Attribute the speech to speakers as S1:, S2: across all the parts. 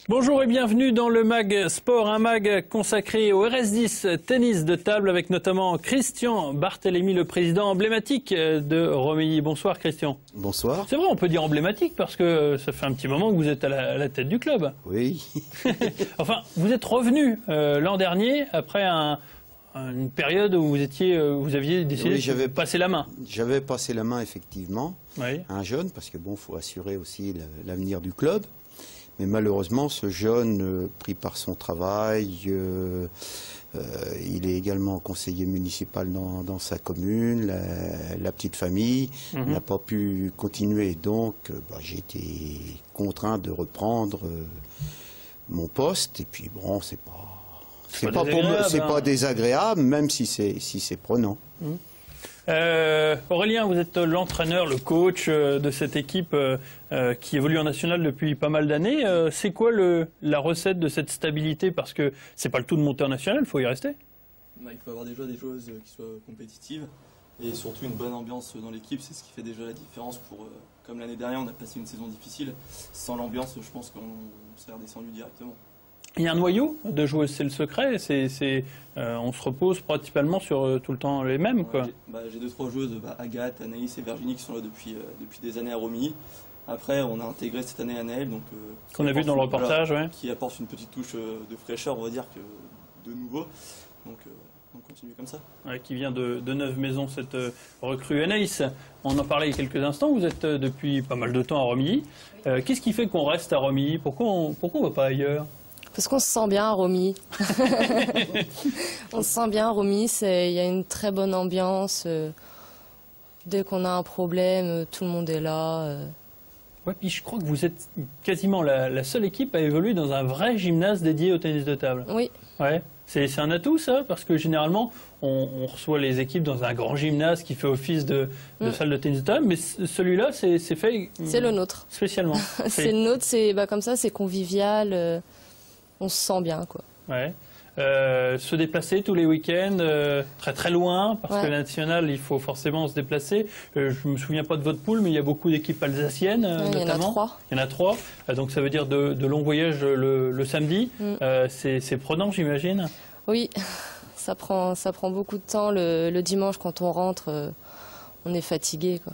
S1: Bonjour et bienvenue dans le Mag Sport, un mag consacré au RS10 tennis de table avec notamment Christian Barthélémy, le président emblématique de Romilly. Bonsoir Christian.
S2: Bonsoir.
S1: C'est vrai, on peut dire emblématique parce que ça fait un petit moment que vous êtes à la tête du club.
S2: Oui.
S1: Enfin, vous êtes revenu l'an dernier après une période où vous aviez décidé de passer la main.
S2: J'avais passé la main effectivement à un jeune parce que bon, faut assurer aussi l'avenir du club. Mais malheureusement, ce jeune, pris par son travail, il est également conseiller municipal dans sa commune, la petite famille, n'a pas pu continuer. Donc, j'ai été contraint de reprendre mon poste. Et puis, bon, c'est pas désagréable, même si c'est prenant.
S1: Aurélien, vous êtes l'entraîneur, le coach de cette équipe qui évolue en national depuis pas mal d'années. C'est quoi la recette de cette stabilité? Parce que c'est pas le tout de monter en national, il faut y rester.
S3: Il faut avoir déjà des joueuses qui soient compétitives et surtout une bonne ambiance dans l'équipe. C'est ce qui fait déjà la différence. Comme l'année dernière, on a passé une saison difficile. Sans l'ambiance, je pense qu'on serait redescendu directement.
S1: Il y a un noyau de joueuses, c'est le secret. On se repose principalement sur tout le temps les mêmes.
S3: J'ai 2-3 joueuses, Agathe, Anaïs et Virginie, qui sont là depuis des années à Romilly. Après, on a intégré cette année Anaëlle,
S1: qu'on a vu dans le reportage,
S3: qui apporte une petite touche de fraîcheur, on va dire, de nouveau. Donc on continue comme ça.
S1: Qui vient de Neuve Maisons, cette recrue. Anaïs, on en parlait il y a quelques instants, vous êtes depuis pas mal de temps à Romilly. Qu'est-ce qui fait qu'on reste à Romilly? Pourquoi on ne va pas ailleurs?
S4: Parce qu'on se sent bien à Romilly. On se sent bien à Romilly, il y a une très bonne ambiance. Dès qu'on a un problème, tout le monde est là.
S1: Ouais, puis je crois que vous êtes quasiment la seule équipe à évoluer dans un vrai gymnase dédié au tennis de table.
S4: Oui.
S1: Ouais. C'est un atout, ça, parce que généralement, on reçoit les équipes dans un grand gymnase qui fait office de salle de tennis de table, mais celui-là, c'est fait...
S4: C'est le nôtre.
S1: Spécialement.
S4: C'est le nôtre, comme ça, c'est convivial, on se sent bien, quoi.
S1: Ouais. Se déplacer tous les week-ends, très très loin, parce que la nationale, il faut forcément se déplacer. Je ne me souviens pas de votre poule, mais il y a beaucoup d'équipes alsaciennes, notamment.
S4: Il y en a 3.
S1: Il y en a 3, donc ça veut dire de longs voyages le samedi. C'est prenant, j'imagine.
S4: Oui, ça prend beaucoup de temps. Le dimanche, quand on rentre, on est fatigué, quoi.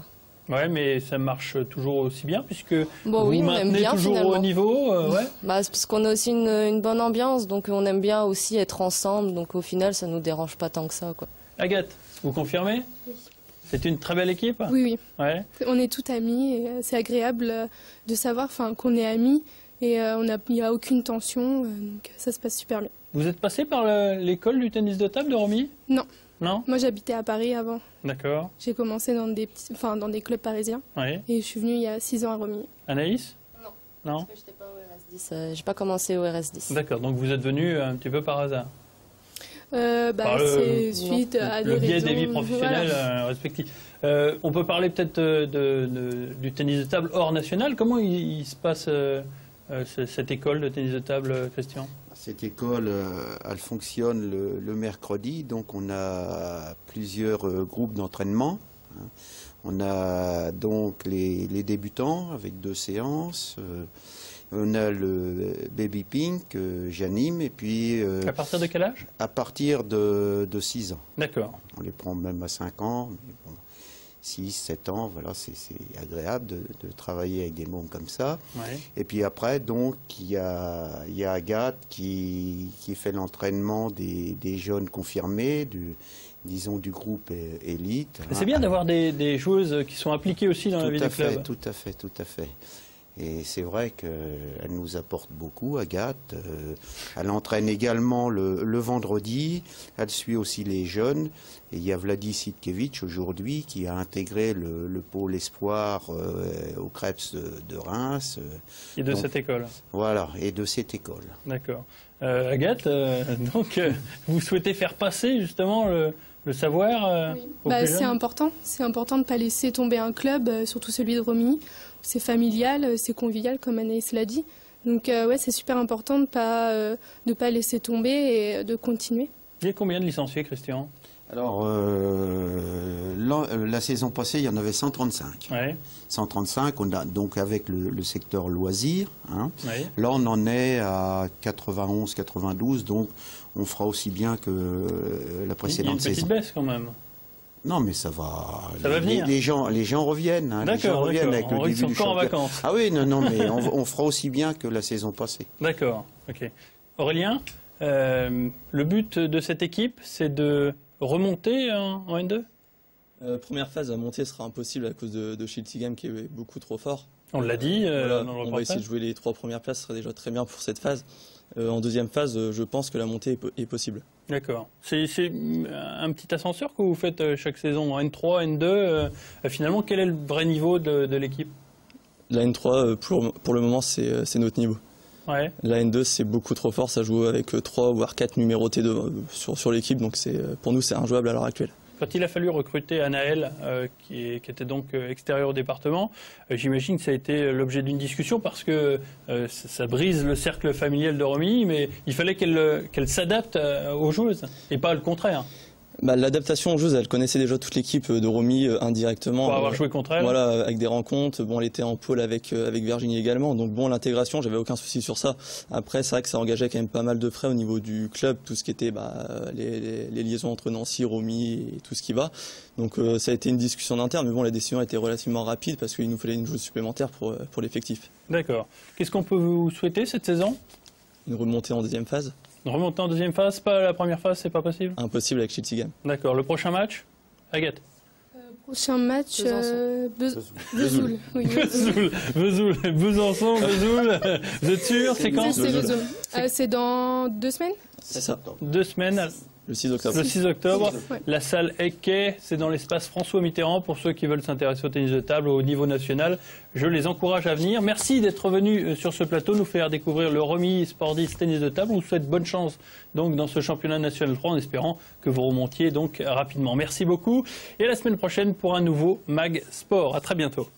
S1: Ouais, mais ça marche toujours aussi bien, puisque
S4: vous
S1: maintenez toujours
S4: finalement.
S1: au niveau.
S4: C'est parce qu'on a aussi une bonne ambiance, donc on aime bien aussi être ensemble, donc au final, ça ne nous dérange pas tant que ça, quoi.
S1: Agathe, vous confirmez? Oui. C'est une très belle équipe?
S5: Oui, oui.
S1: Ouais.
S5: On est tous amis, et c'est agréable de savoir qu'on est amis, et il n'y a aucune tension, donc ça se passe super bien.
S1: Vous êtes passé par l'école du tennis de table de Romilly?
S5: Non.
S1: Non?
S5: Moi, j'habitais à Paris avant.
S1: D'accord.
S5: J'ai commencé dans des clubs parisiens. Et je suis venue il y a 6 ans à Romilly.
S1: Anaïs?
S4: Non. Parce que je n'étais pas au RS10. J'ai pas commencé au RS10.
S1: D'accord. Donc vous êtes venue un petit peu par hasard?
S5: C'est suite à
S1: le biais des vies professionnelles respectives. On peut parler peut-être du tennis de table hors national. Comment il se passe cette école de tennis de table, Christian?
S2: Cette école, elle fonctionne le mercredi, donc on a plusieurs groupes d'entraînement. On a donc les débutants avec 2 séances. On a le baby pink que j'anime et puis...
S1: à partir de quel âge? À
S2: partir de 6 ans.
S1: D'accord.
S2: On les prend même à 5 ans. Mais bon, 6, 7 ans, voilà, c'est agréable de travailler avec des mômes comme ça.
S1: Ouais.
S2: Et puis après, donc, il y a Agathe qui fait l'entraînement des jeunes confirmés, disons du groupe élite.
S1: C'est bien d'avoir des joueuses qui sont impliquées aussi dans la vie du club.
S2: Tout à fait. Et c'est vrai qu'elle nous apporte beaucoup, Agathe. Elle entraîne également le vendredi. Elle suit aussi les jeunes. Et il y a Vladi Sitkevich aujourd'hui qui a intégré le pôle espoir au Krebs de Reims.
S1: Et de cette école.
S2: Voilà, et de cette école.
S1: D'accord. Agathe, vous souhaitez faire passer justement le savoir
S5: oui. C'est important. C'est important de ne pas laisser tomber un club, surtout celui de Romilly. C'est familial, c'est convivial, comme Anaïs l'a dit. Donc c'est super important de pas laisser tomber et de continuer.
S1: Il y a combien de licenciés, Christian?
S2: Alors, la saison passée, il y en avait 135.
S1: Ouais.
S2: 135, on a donc avec le secteur loisirs. Hein.
S1: Ouais.
S2: Là, on en est à 91, 92, donc on fera aussi bien que la précédente
S1: saison. Il y a une petite baisse quand même.
S2: Non, mais ça va.
S1: Ça va venir.
S2: Les gens reviennent. Hein,
S1: d'accord,
S2: reviennent avec le début du
S1: encore en
S2: championnat.
S1: vacances.
S2: Ah oui, non, mais on fera aussi bien que la saison passée.
S1: D'accord, ok. Aurélien, le but de cette équipe, c'est de remonter en N2 ?
S3: Première phase, à monter sera impossible à cause de Schiltigheim qui est beaucoup trop fort.
S1: On l'a dit
S3: Voilà,
S1: dans le
S3: on va
S1: reportage.
S3: essayer de jouer les 3 premières places, ce serait déjà très bien pour cette phase. En deuxième phase, je pense que la montée est possible.
S1: D'accord. C'est un petit ascenseur que vous faites chaque saison, N3, N2. Finalement, quel est le vrai niveau de l'équipe ?
S3: La N3, pour le moment, c'est notre niveau.
S1: Ouais.
S3: La N2, c'est beaucoup trop fort, ça joue avec 3 voire 4 numérotés sur l'équipe, donc pour nous, c'est injouable à l'heure actuelle.
S1: Quand il a fallu recruter Anaël, qui était donc extérieur au département, j'imagine que ça a été l'objet d'une discussion parce que ça brise le cercle familial de Romilly, mais il fallait qu'elle s'adapte aux joueuses et pas le contraire.
S3: L'adaptation aux joueuses, elle connaissait déjà toute l'équipe de Romilly indirectement.
S1: Pour avoir joué contre elle.
S3: Voilà, avec des rencontres. Bon, elle était en pôle avec Virginie également. Donc bon, l'intégration, j'avais aucun souci sur ça. Après, c'est vrai que ça engageait quand même pas mal de frais au niveau du club, tout ce qui était les liaisons entre Nancy, Romilly et tout ce qui va. Donc ça a été une discussion interne, mais bon, la décision a été relativement rapide parce qu'il nous fallait une joueuse supplémentaire pour l'effectif.
S1: D'accord. Qu'est-ce qu'on peut vous souhaiter cette saison ?
S3: Une remontée en deuxième phase.
S1: Remonter en deuxième phase, pas la première phase, c'est pas possible ?
S3: Impossible avec Schiltigheim.
S1: D'accord. Le prochain match, Agathe.
S5: Prochain match,
S4: Vesoul.
S5: Oui,
S1: Vesoul, Besançon, Vesoul. Vous êtes sûr ? C'est quand ?
S5: c'est Vesoul. C'est dans 2 semaines.
S3: C'est ça.
S1: 2 semaines.
S3: Le 6 octobre.
S1: Le 6 octobre,
S5: Ouais.
S1: la salle Ecquet, c'est dans l'espace François Mitterrand pour ceux qui veulent s'intéresser au tennis de table au niveau national. Je les encourage à venir. Merci d'être venu sur ce plateau nous faire découvrir le Romilly Sport 10 tennis de table. On vous souhaite bonne chance donc dans ce championnat national 3 en espérant que vous remontiez donc rapidement. Merci beaucoup et à la semaine prochaine pour un nouveau Mag Sport. À très bientôt.